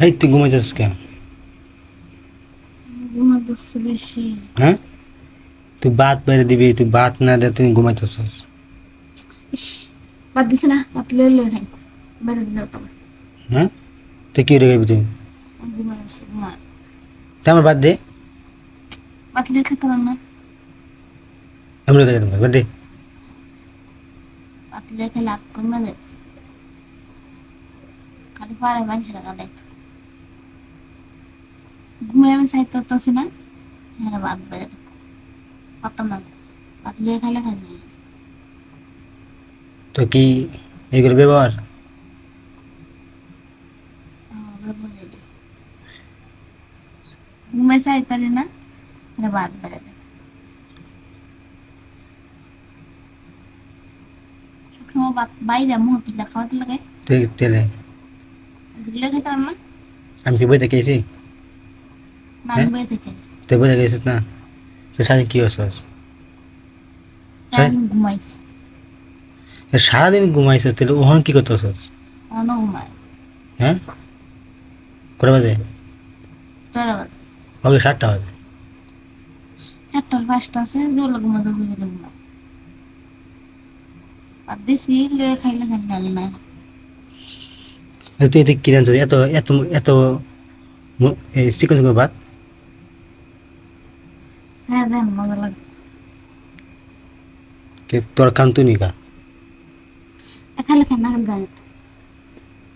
এই তুই ঘুমাইছিস কেন? ঘুমাতেছে বেশি। হ্যাঁ, তুই ভাত বেড়ে দিবি, তুই ভাত না দে তুই ঘুমাইতেছিস। ইস, বাদ দিছে না, বাদ লয়ে লয়ে খাই, বেড়ে দিয়ে যেতাম। হ্যাঁ, তুই কি রেখে তুই? ঘুমাই আসে, ঘুমাই। তুই আমার বাদ দে, বাদ লয়ে খেতে পারেন না। আমি রেখে দেবো, বাদ দে। বাদ লয়ে খেলে আগ কমে দেবে, খালি পারে মানুষেরা কাটাইতো। ঘুমিয়ে আমি চাইতে হতেছি না, হ্যাঁ বাদ বেড়ে দেবো, পারতাম না। বাদ লয়ে খাইলে খাই না। তো কি এগুলো ব্যবহার? ঘুমাই চাইতারি না, হ্যাঁ বাদ বেড়ে দেবে। সবসময় বাইরে মুহ তুলে খাওয়াতে লাগে, তেলে দিলে খেতে পার না। আমি কি বই দেখেছি? না আমি হ্যাঁ, বয়ে থেকে আছি, তুই বই দেখেছিস না? তুই সারাদিন কি করছিস? তাই আমি ঘুমাইছি। সারাদিন ঘুমাইছিস, তাহলে ওখানে কি করতেছিস? অন ঘুমায়, হ্যাঁ, করে বাজে? তোরা বাদ। ওকে 7টা বাজে। 4টার 5টা আছে, যেগুলো ঘুমাতে ওগুলো ঘুমায়। বাদ দিছি, লয়ে খাইলে খাই নাহলে না। তুই এতে কি জানতো এত এত এত চিকন চিকন ভাত? হ্যাঁ দেন মজা লাগে। তোর কাম তুই নি কা? খাইলে খাই না খাইলে যায় না।